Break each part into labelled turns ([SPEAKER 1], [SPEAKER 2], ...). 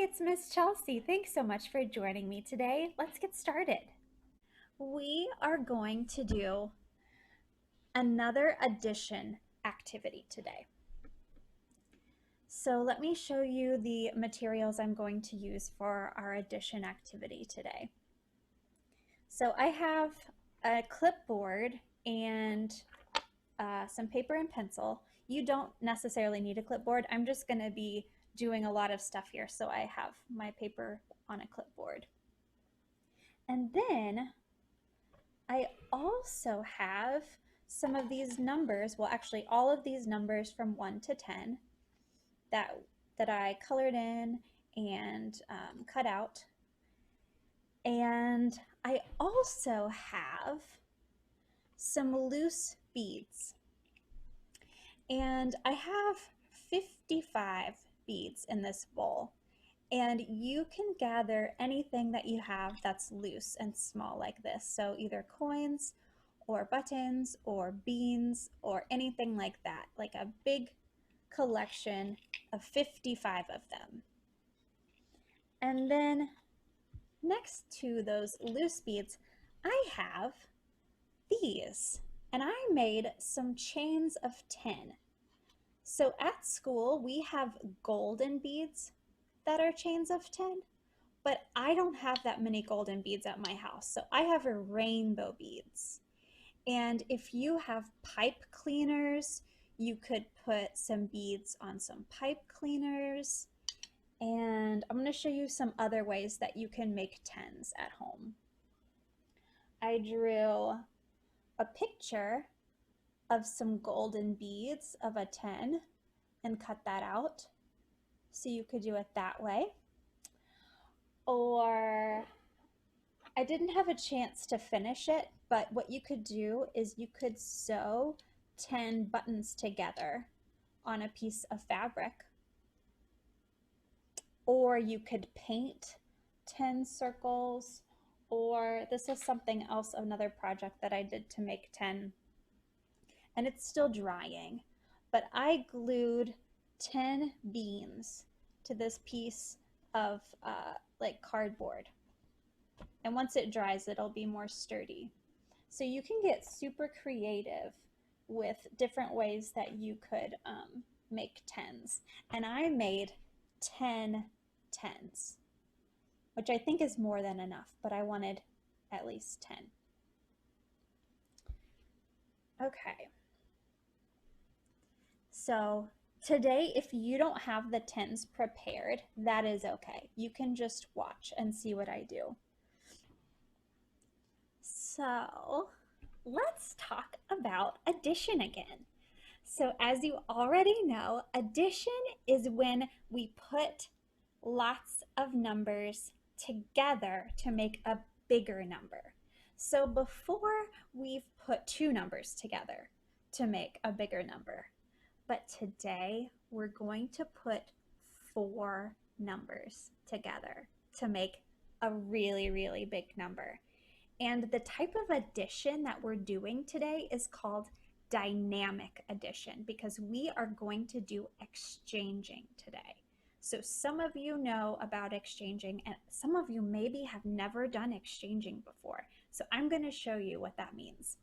[SPEAKER 1] it's Miss Chelsea. Thanks so much for joining me today. Let's get started. We are going to do another addition activity today. So let me show you the materials I'm going to use for our addition activity today. So I have a clipboard and some paper and pencil. You don't necessarily need a clipboard. I'm just going to be doing a lot of stuff here, so I have my paper on a clipboard. And then I also have some of these numbers, well actually all of these numbers from 1 to 10 that I colored in and cut out. And I also have some loose beads. And I have 55 beads in this bowl. And you can gather anything that you have that's loose and small like this. So either coins or buttons or beans or anything like that, like a big collection of 55 of them. And then next to those loose beads, I have these. And I made some chains of 10. So at school, we have golden beads that are chains of 10, but I don't have that many golden beads at my house. So I have rainbow beads. And if you have pipe cleaners, you could put some beads on some pipe cleaners. And I'm going to show you some other ways that you can make 10s at home. I drew a picture of some golden beads of a 10 and cut that out. So you could do it that way. Or I didn't have a chance to finish it, but what you could do is you could sew 10 buttons together on a piece of fabric. Or you could paint 10 circles, or this is something else, another project that I did to make 10. And it's still drying, but I glued 10 beans to this piece of like cardboard. And once it dries, it'll be more sturdy. So you can get super creative with different ways that you could make 10s. And I made 10 10s, which I think is more than enough, but I wanted at least 10. Okay. So today, if you don't have the 10s prepared, that is okay. You can just watch and see what I do. So let's talk about addition again. So as you already know, addition is when we put lots of numbers together to make a bigger number. So before we've put two numbers together to make a bigger number. But today we're going to put four numbers together to make a really, really big number. And the type of addition that we're doing today is called dynamic addition because we are going to do exchanging today. So some of you know about exchanging and some of you maybe have never done exchanging before. So I'm going to show you what that means.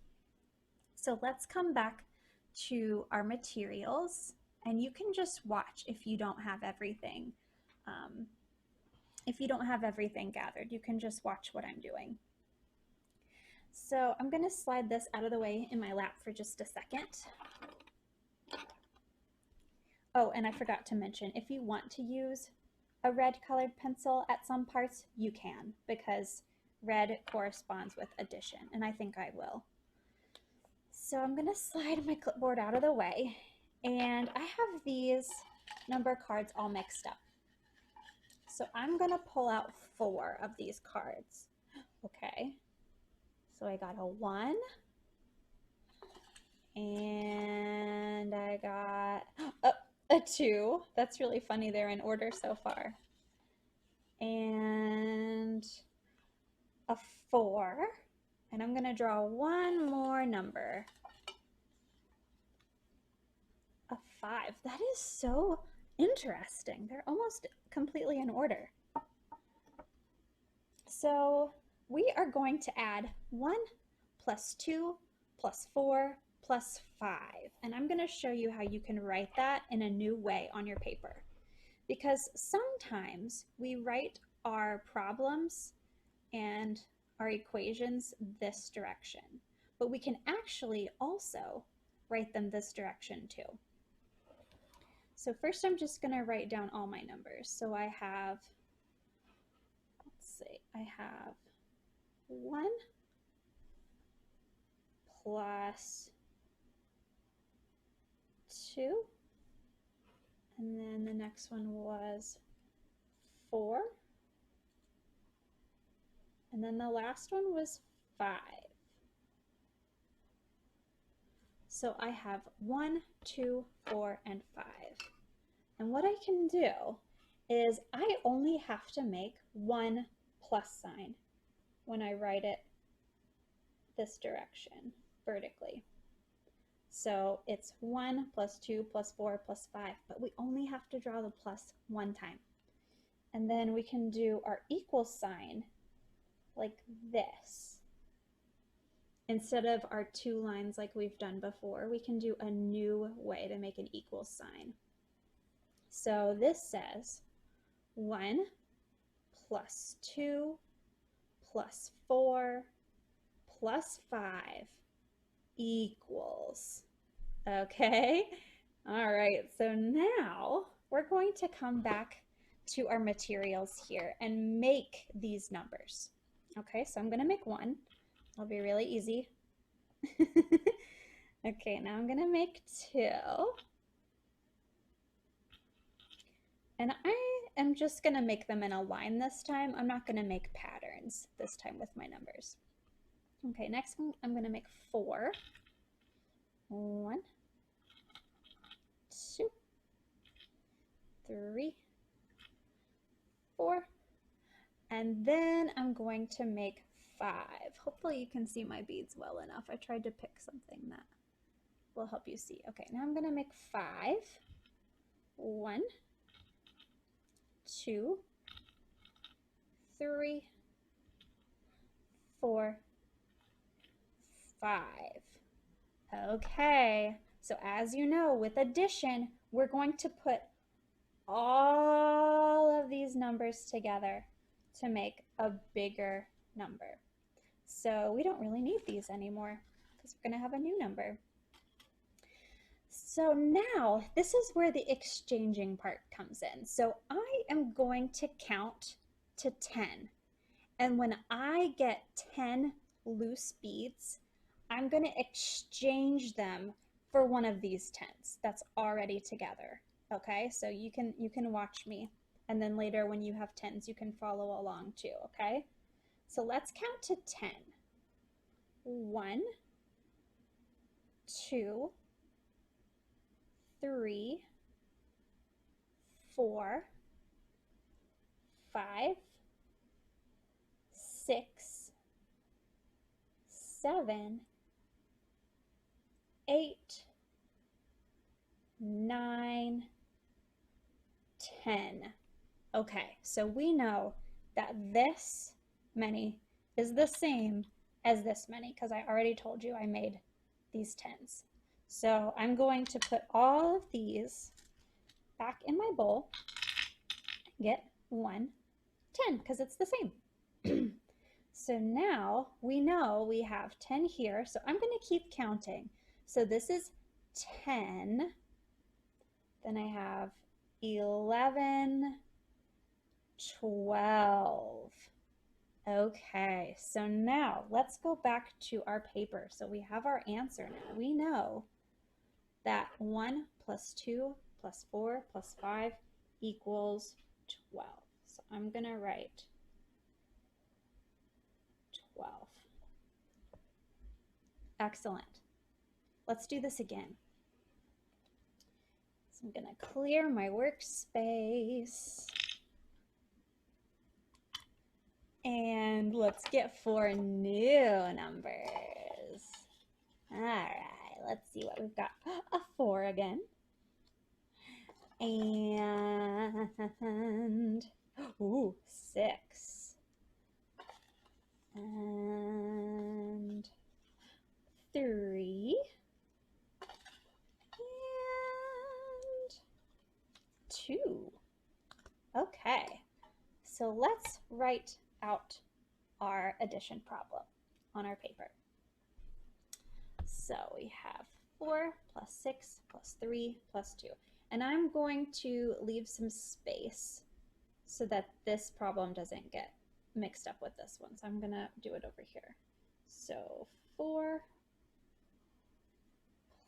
[SPEAKER 1] So let's come back to our materials and you can just watch if you don't have everything. If you don't have everything gathered, you can just watch what I'm doing. So I'm going to slide this out of the way in my lap for just a second. Oh, and I forgot to mention, if you want to use a red colored pencil at some parts, you can, because red corresponds with addition, and I think I will. So I'm going to slide my clipboard out of the way, and I have these number cards all mixed up. So I'm going to pull out 4 of these cards. Okay. So I got a 1, and I got a 2. That's really funny, they're in order so far. And a 4, and I'm gonna draw one more number. A 5. That is so interesting. They're almost completely in order. So we are going to add 1 plus 2 plus 4 plus 5. And I'm going to show you how you can write that in a new way on your paper. Because sometimes we write our problems and our equations this direction, but we can actually also write them this direction too. So first I'm just going to write down all my numbers. So I have, let's see, I have 1 plus 2, and then the next one was 4, and then the last one was 5. So I have 1, 2, 4, and 5. And what I can do is I only have to make one plus sign when I write it this direction vertically. So it's 1 plus 2 plus 4 plus 5, but we only have to draw the plus one time. And then we can do our equal sign like this. Instead of our 2 lines like we've done before, we can do a new way to make an equal sign. So this says 1 plus 2 plus 4 plus 5 equals. Okay? All right, so now we're going to come back to our materials here and make these numbers. Okay, so I'm going to make 1. It'll be really easy. Okay, now I'm going to make 2. And I am just going to make them in a line this time. I'm not going to make patterns this time with my numbers. Okay, next one, I'm going to make 4. 1, 2, 3, 4. And then I'm going to make 5. Hopefully you can see my beads well enough. I tried to pick something that will help you see. Okay, now I'm going to make 5. 1, 2, 3, 4, 5. Okay, so as you know, with addition, we're going to put all of these numbers together to make a bigger number. So we don't really need these anymore because we're going to have a new number. So now this is where the exchanging part comes in. So I am going to count to 10. And when I get 10 loose beads, I'm going to exchange them for one of these 10s that's already together. Okay, so you can watch me, and then later when you have 10s, you can follow along too. Okay, so let's count to 10. 1, 2, 3, 4, 5, 6, 7, 8, 9, 10. Okay, so we know that this many is the same as this many because I already told you I made these 10s. So I'm going to put all of these back in my bowl and get 1, 10 because it's the same. So now we know we have 10 here, so I'm going to keep counting. So this is 10, then I have 11, 12. Okay, so now let's go back to our paper. So we have our answer now. We know that 1 plus 2 plus 4 plus 5 equals 12. So I'm going to write 12. Excellent. Let's do this again. So I'm going to clear my workspace. And let's get 4 new numbers. All right, let's see what we've got. A 4 again. and ooh, 6 and 3 and 2. Okay, so let's write out our addition problem on our paper. So we have 4 plus 6 plus 3 plus 2. And I'm going to leave some space so that this problem doesn't get mixed up with this one. So I'm going to do it over here. So 4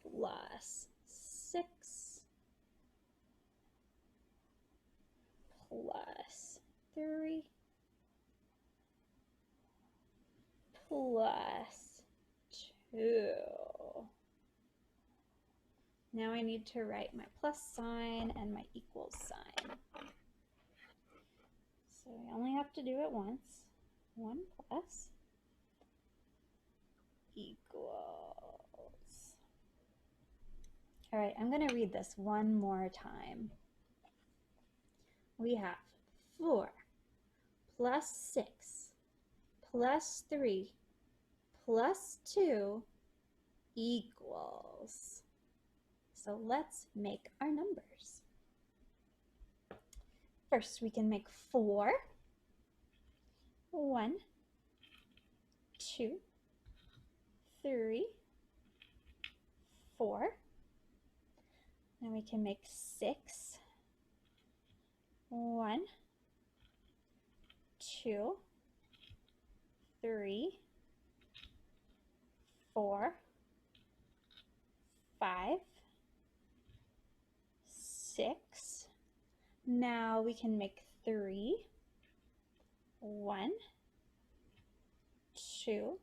[SPEAKER 1] plus 6 plus 3 plus 2. Now I need to write my plus sign and my equals sign. So I only have to do it once. 1 plus equals. All right, I'm going to read this one more time. We have 4 plus 6 plus 3 plus 2 equals. So let's make our numbers. First, we can make 4, 1, 2, 3, 4. Now we can make 6, 1, 2, 3, 4, 5, 6. Now we can make 3, 1, 2,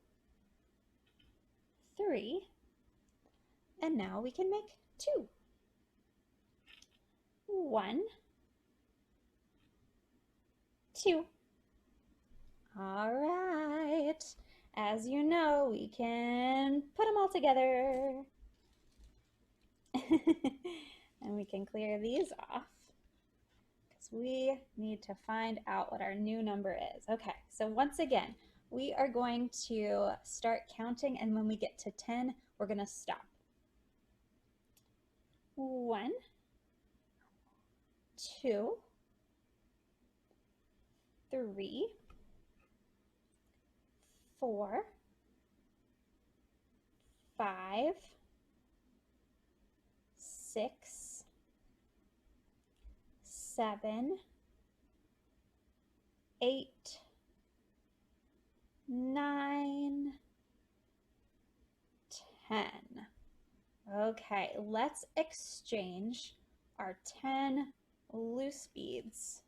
[SPEAKER 1] 3, and now we can make 2. 1, 2. All right. As you know, we can put them all together. And we can clear these off because we need to find out what our new number is. Okay, so once again, we are going to start counting, and when we get to 10, we're going to stop. 1, 2, 3, 4, 5, 6, 7, 8, 9, 10. Okay, let's exchange our 10 loose beads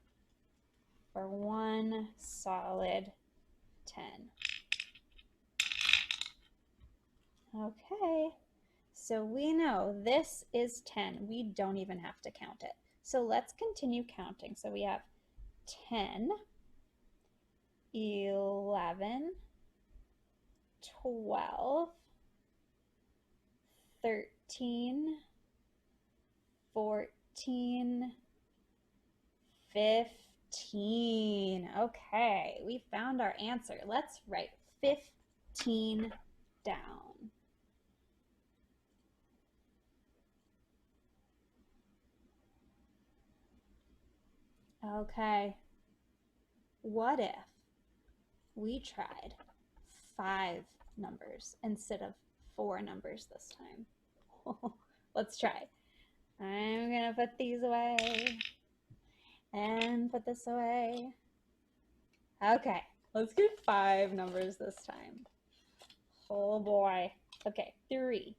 [SPEAKER 1] for one solid 10. Okay, so we know this is 10. We don't even have to count it. So let's continue counting. So we have 10, 11, 12, 13, 14, 15. Okay, we found our answer. Let's write 15 down. Okay, what if we tried 5 numbers instead of 4 numbers this time? Let's try. I'm gonna put these away and put this away. Okay, let's do 5 numbers this time. Oh boy. Okay, 3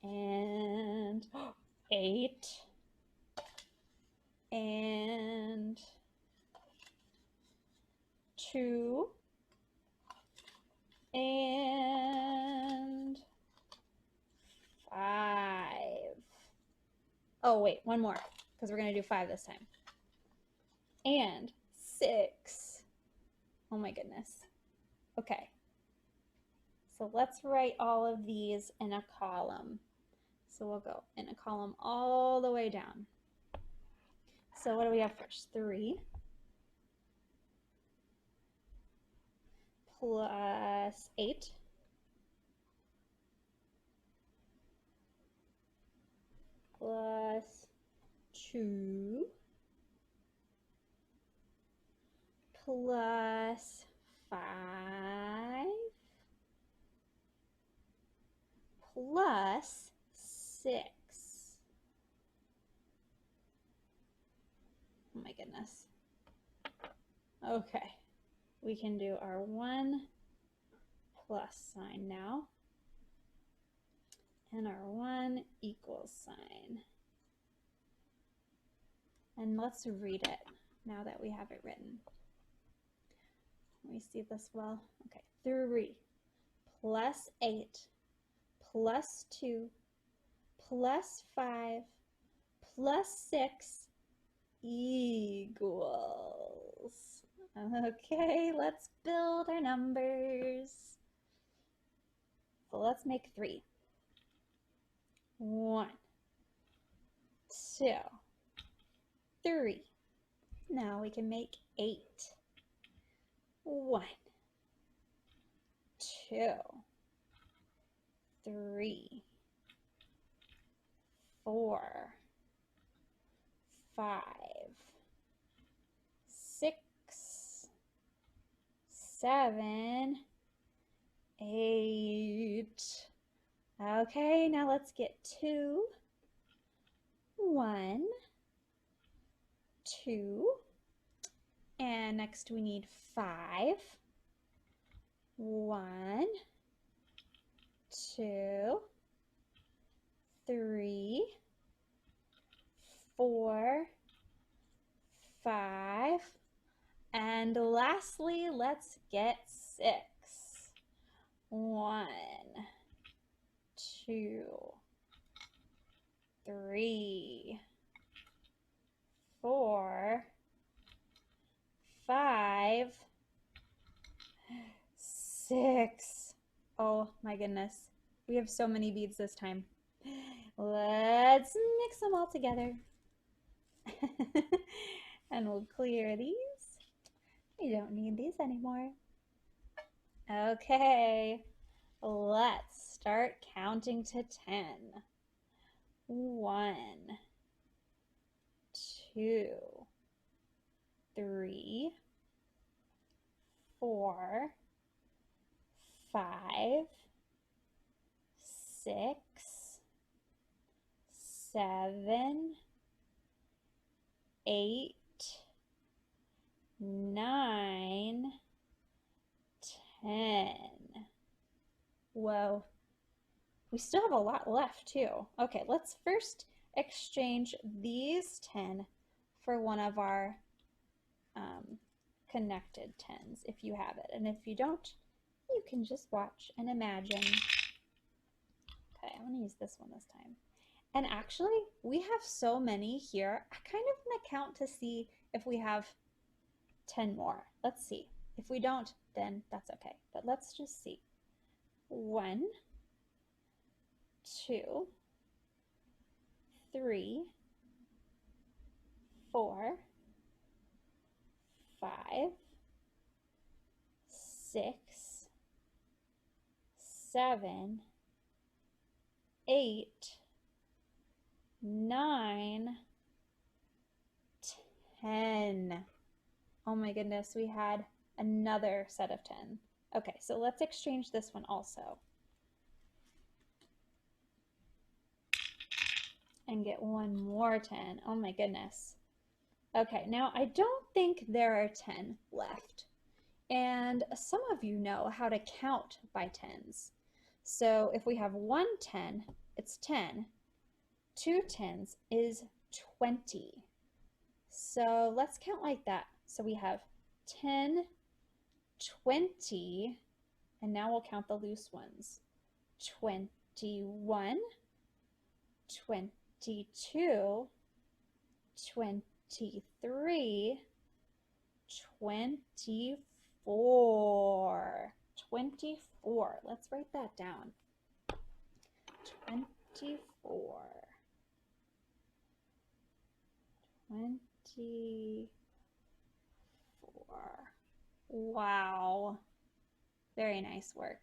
[SPEAKER 1] and 8 and 2 and 5. Oh wait, one more, because we're going to do 5 this time. And 6. Oh my goodness. Okay. So let's write all of these in a column. So we'll go in a column all the way down. So what do we have first? 3 plus 8 plus 2 plus 5 plus 6. Oh my goodness. Okay, we can do our 1 plus sign now, and our 1 equals sign. And let's read it now that we have it written. Let me see this well. Okay, 3 plus 8 plus 2 plus 5 plus 6 equals. Okay, let's build our numbers. So let's make 3. 1, 2, 3. Now we can make 8. 1, 2, 3, 4, 5, 6, 7, 8. Okay, now let's get 2, 1, 2, and next we need 5, 1, 2, 3, 4, 5, and lastly, let's get 6. 1, 2, 3, 4, 5, 6. Oh my goodness. We have so many beads this time. Let's mix them all together. And we'll clear these. We don't need these anymore. Okay, let's start counting to 10. 1, 2, 3, 4, 5, 6, 7, 8, 9, 10. Whoa. We still have a lot left too. Okay, let's first exchange these 10 for one of our connected 10s if you have it. And if you don't, you can just watch and imagine. Okay, I'm going to use this one this time. And actually, we have so many here. I kind of want to count to see if we have 10 more. Let's see. If we don't, then that's okay. But let's just see. 1, 2, 3, 4, 5, 6, 7, 8, 9, 10. Oh my goodness, we had another set of 10. Okay, so let's exchange this one also. And get one more 10. Oh my goodness. Okay, now I don't think there are 10 left. And some of you know how to count by 10s. So if we have 1 10, it's 10. 2 10s is 20. So let's count like that. So we have 10, 20, and now we'll count the loose ones. 21, 22, 23, 24. 24. Let's write that down. 24. 24. Wow. Very nice work.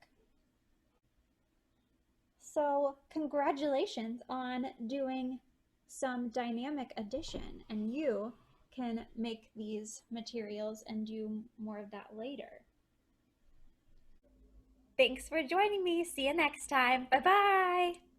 [SPEAKER 1] So, congratulations on doing some dynamic addition, and you can make these materials and do more of that later. Thanks for joining me. See you next time. Bye bye.